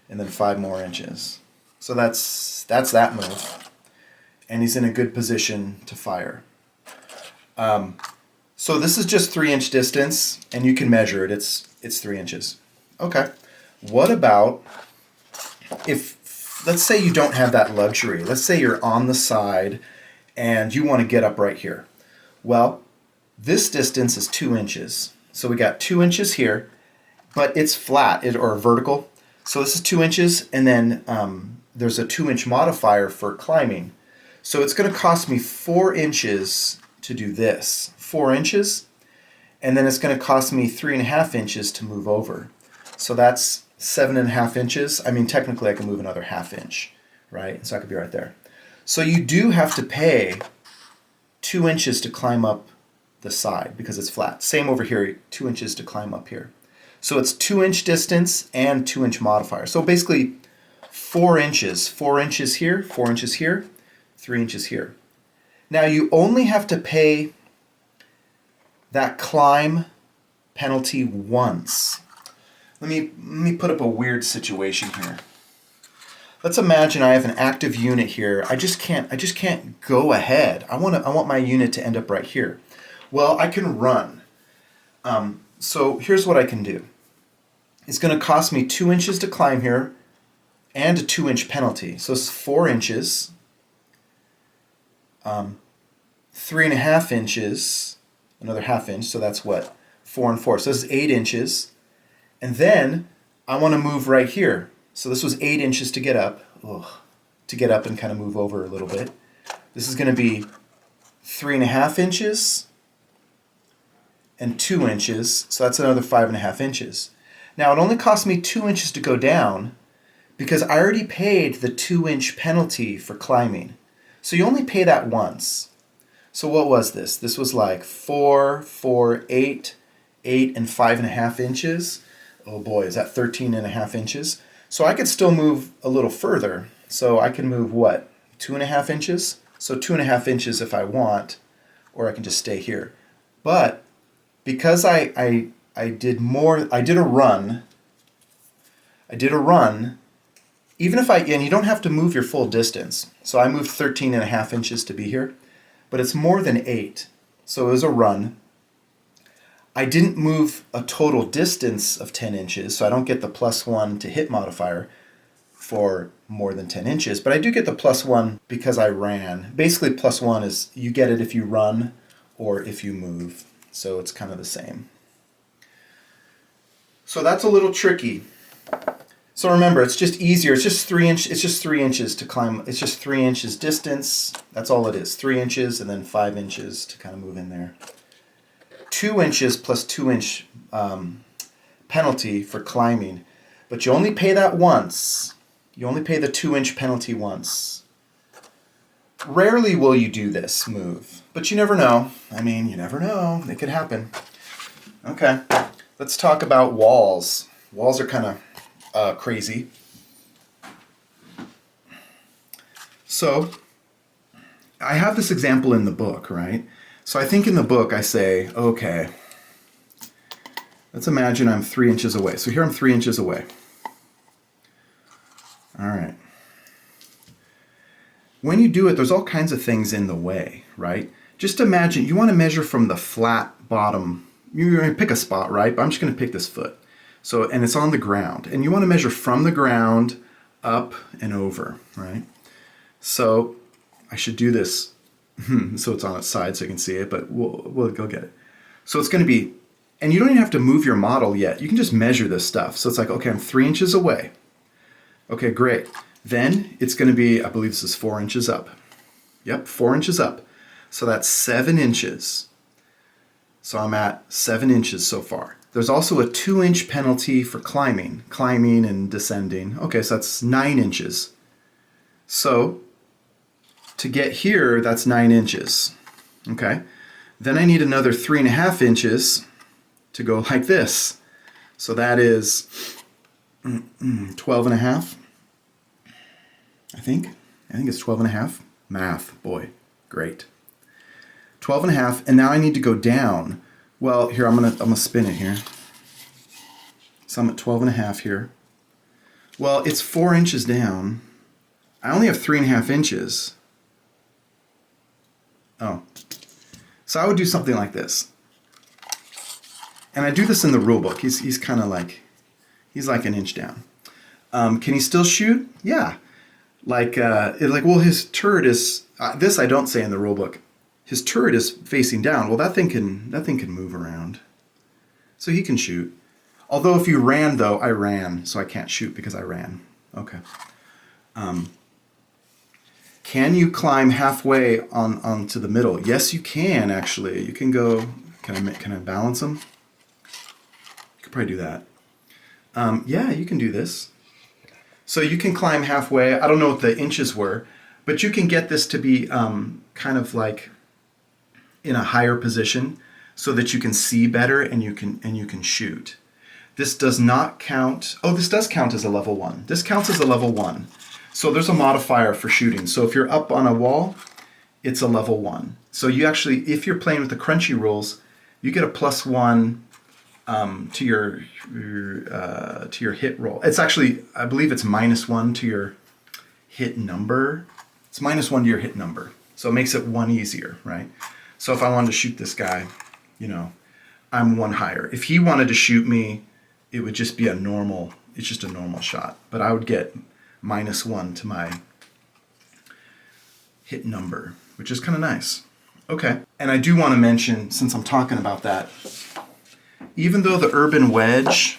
and then 5 more inches. So that's that move, and he's in a good position to fire. So this is just 3-inch distance, and you can measure it. It's 3 inches. Okay. What about if, let's say you don't have that luxury. Let's say you're on the side and you want to get up right here. Well, this distance is 2 inches. So we got 2 inches here, but it's flat or vertical. So this is 2 inches, and then there's a 2-inch modifier for climbing. So it's going to cost me 4 inches to do this. 4 inches, and then it's going to cost me 3.5 inches to move over. So that's 7.5 inches. I mean, technically I can move another 1/2 inch, right? So I could be right there. So you do have to pay 2 inches to climb up the side because it's flat. Same over here, 2 inches to climb up here. So it's 2-inch distance and 2-inch modifier. So basically 4 inches. 4 inches here, 4 inches here, 3 inches here. Now you only have to pay that climb penalty once. Let me put up a weird situation here. Let's imagine I have an active unit here. I just can't go ahead. I want my unit to end up right here. Well, I can run. So here's what I can do. It's going to cost me 2 inches to climb here and a 2-inch penalty. So it's 4 inches. 3.5 inches, another 1/2 inch, so that's what? 4 and 4. So this is 8 inches. And then I want to move right here. So this was 8 inches to get up. Ugh. To get up and kind of move over a little bit. This is going to be 3.5 inches and 2 inches. So that's another 5.5 inches. Now it only cost me 2 inches to go down because I already paid the 2-inch penalty for climbing. So you only pay that once. So what was this? This was like 4, 4, 8, 8, and 5.5 inches. Oh boy, is that 13.5 inches? So I could still move a little further. So I can move what? 2.5 inches? So 2.5 inches if I want, or I can just stay here. But because I did a run, even if and you don't have to move your full distance. So I moved 13.5 inches to be here, but it's more than 8. So it was a run. I didn't move a total distance of 10 inches, so I don't get the +1 to hit modifier for more than 10 inches, but I do get the +1 because I ran. Basically, +1 is you get it if you run or if you move, so it's kind of the same. So that's a little tricky. So remember, it's just easier. It's just 3 inches to climb. It's just 3 inches distance. That's all it is. 3 inches and then 5 inches to kind of move in there. 2 inches plus 2-inch penalty for climbing, but you only pay that once. You only pay the 2-inch penalty once. Rarely will you do this move, but you never know. I mean, you never know. It could happen. Okay, let's talk about walls. Walls are kind of crazy. So, I have this example in the book, right? So I think in the book I say, okay, let's imagine I'm 3 inches away. So here I'm 3 inches away. All right. When you do it, there's all kinds of things in the way, right? Just imagine, you want to measure from the flat bottom. You're going to pick a spot, right? But I'm just going to pick this foot. So, and it's on the ground. And you want to measure from the ground up and over, right? So I should do this so it's on its side so you can see it, but we'll go get it. So it's going to be, and you don't even have to move your model yet. You can just measure this stuff. So it's like, okay, I'm 3 inches away. Okay, great. Then it's going to be, I believe this is 4 inches up. Yep, 4 inches up. So that's 7 inches. So I'm at 7 inches so far. There's also a 2-inch penalty for climbing and descending. Okay, so that's 9 inches. So to get here, that's 9 inches. Okay, then I need another 3.5 inches to go like this. So that is 12.5. I think it's 12.5. Math, boy, great. 12.5, and now I need to go down. Well, here I'm gonna spin it here. So I'm at 12.5 here. Well, it's 4 inches down. I only have 3.5 inches. Oh, so I would do something like this. And I do this in the rule book. He's kind of like, he's like an inch down. Can he still shoot? Yeah. Well, his turret is, this I don't say in the rule book. His turret is facing down. Well, that thing can move around. So he can shoot. Although if you ran though, I ran, so I can't shoot because I ran. Okay. Can you climb halfway onto the middle? Yes, you can actually. You can go, can I balance them? You could probably do that. Yeah, you can do this. So you can climb halfway. I don't know what the inches were, but you can get this to be kind of like in a higher position so that you can see better and you can shoot. This does not count. Oh, this does count as a level 1. This counts as a level 1. So there's a modifier for shooting. So if you're up on a wall, it's a level 1. So you actually, if you're playing with the crunchy rules, you get a +1 to your hit roll. It's actually, I believe it's -1 to your hit number. It's -1 to your hit number. So it makes it 1 easier, right? So if I wanted to shoot this guy, you know, I'm 1 higher. If he wanted to shoot me, it would just be it's just a normal shot. But I would get -1 to my hit number, which is kind of nice. Okay, and I do want to mention, since I'm talking about that, even though the urban wedge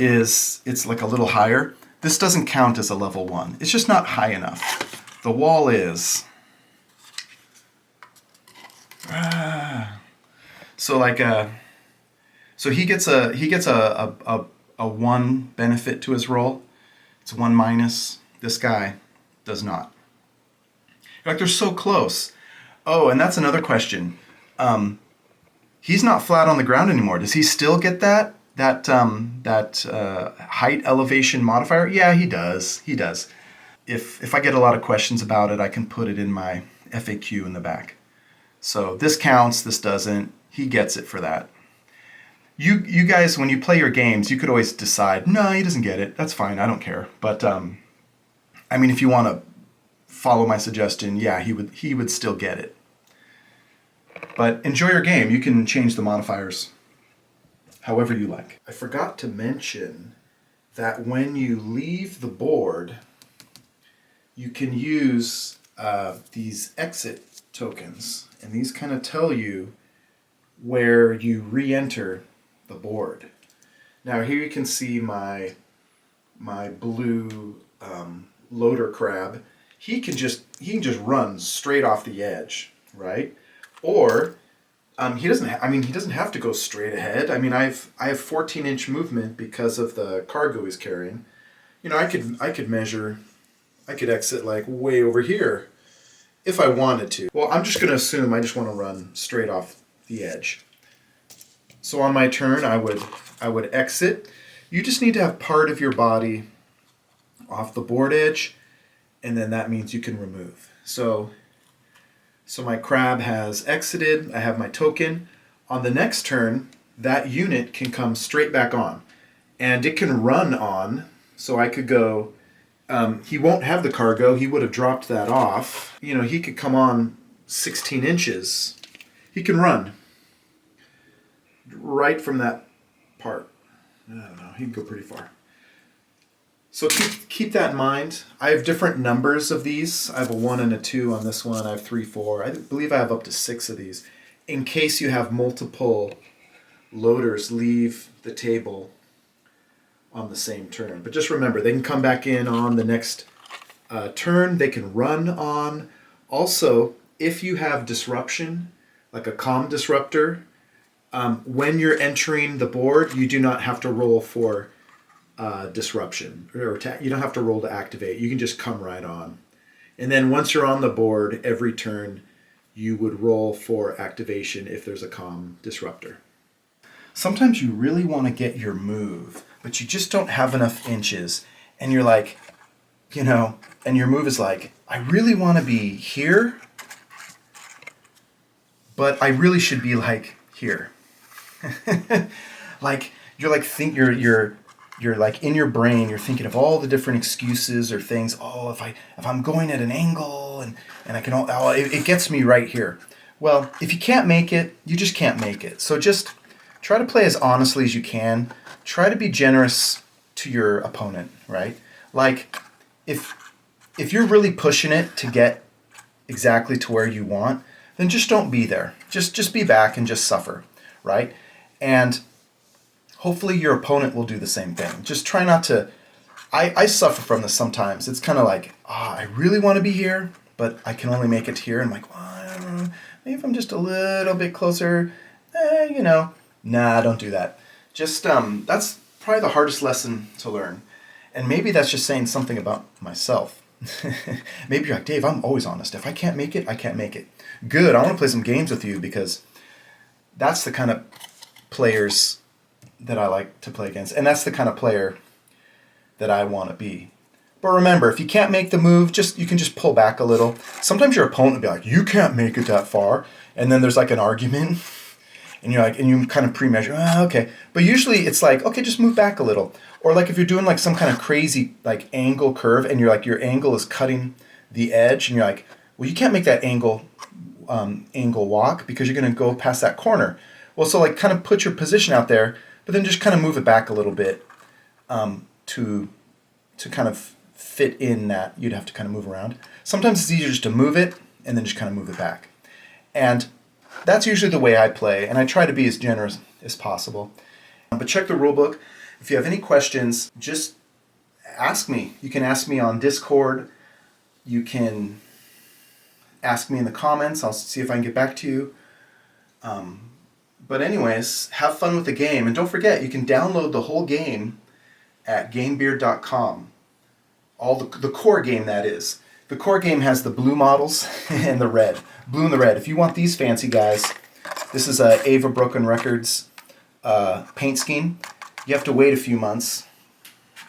is it's like a little higher. This doesn't count as a level 1. It's just not high enough. The wall is. So like so he gets a 1 benefit to his roll. It's 1 minus. This guy does not. Like they're so close. Oh, and that's another question. He's not flat on the ground anymore. Does he still get that height elevation modifier? Yeah, he does. He does. If I get a lot of questions about it, I can put it in my FAQ in the back. So this counts, this doesn't. He gets it for that. You guys, when you play your games, you could always decide, no, he doesn't get it. That's fine. I don't care. But I mean, if you want to follow my suggestion, yeah, he would still get it. But enjoy your game. You can change the modifiers however you like. I forgot to mention that when you leave the board, you can use these exit tokens, and these kind of tell you where you re-enter the board. Now here you can see my blue loader crab. He can just run straight off the edge, right? Or he doesn't have to go straight ahead. I mean, I have 14-inch movement because of the cargo he's carrying. You know, I could measure. I could exit like way over here if I wanted to. Well, I'm just going to assume I just want to run straight off the edge. So on my turn, I would exit. You just need to have part of your body off the board edge, and then that means you can remove. So my crab has exited. I have my token. On the next turn, that unit can come straight back on, and it can run on. So I could go. He won't have the cargo. He would have dropped that off. You know, he could come on 16 inches. He can run right from that part. I don't know. He can go pretty far. So keep that in mind. I have different numbers of these. I have a 1 and a 2 on this one. I have 3, 4. I believe I have up to 6 of these. In case you have multiple loaders leave the table on the same turn. But just remember, they can come back in on the next turn. They can run on. Also, if you have disruption, like a comm disruptor, when you're entering the board, you do not have to roll for disruption, or you don't have to roll to activate. You can just come right on. And then once you're on the board, every turn you would roll for activation if there's a comm disruptor. Sometimes you really want to get your move, but you just don't have enough inches, and you're like, you know, and your move is like, I really want to be here, but I really should be like here. Like you're like you're like in your brain, you're thinking of all the different excuses or things. Oh, if I'm going at an angle and I can, it gets me right here. Well, if you can't make it, you just can't make it. So just try to play as honestly as you can. Try to be generous to your opponent, right? Like if you're really pushing it to get exactly to where you want, then just don't be there. Just be back and just suffer, right? And hopefully your opponent will do the same thing. Just try not to. I suffer from this sometimes. It's kind of like, I really want to be here, but I can only make it here. And I'm like, well, I don't know. Maybe if I'm just a little bit closer, you know. Nah, don't do that. Just, that's probably the hardest lesson to learn. And maybe that's just saying something about myself. Maybe you're like, Dave, I'm always honest. If I can't make it, I can't make it. Good, I want to play some games with you because that's the kind of players that I like to play against. And that's the kind of player that I want to be. But remember, if you can't make the move, you can just pull back a little. Sometimes your opponent will be like, you can't make it that far. And then there's like an argument. And you're like, and you kind of pre-measure, okay. But usually it's like, okay, just move back a little. Or like if you're doing like some kind of crazy like angle curve and you're like, your angle is cutting the edge and you're like, well, you can't make that angle walk because you're going to go past that corner. Well, so like kind of put your position out there, but then just kind of move it back a little bit to kind of fit in that you'd have to kind of move around. Sometimes it's easier just to move it and then just kind of move it back. And that's usually the way I play, and I try to be as generous as possible. But check the rule book. If you have any questions, just ask me. You can ask me on Discord. You can ask me in the comments. I'll see if I can get back to you. But anyways, have fun with the game. And don't forget, you can download the whole game at gamebeard.com. All the core game, that is. The core game has the blue models and the red. Blue and the red. If you want these fancy guys, this is a Ava Broken Records paint scheme. You have to wait a few months.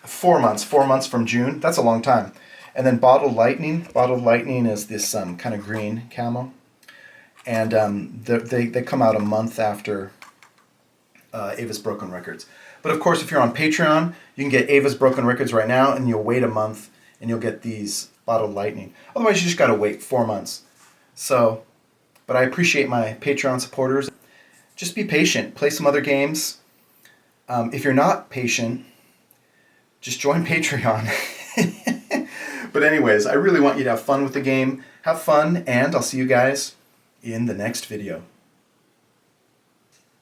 4 months. 4 months from June. That's a long time. And then Bottled Lightning. Bottled Lightning is this kind of green camo. And they come out a month after Ava's Broken Records. But of course, if you're on Patreon, you can get Ava's Broken Records right now, and you'll wait a month, and you'll get these Bottled Lightning. Otherwise, you just got to wait 4 months. So, but I appreciate my Patreon supporters. Just be patient. Play some other games. If you're not patient, just join Patreon. But anyways, I really want you to have fun with the game. Have fun, and I'll see you guys in the next video.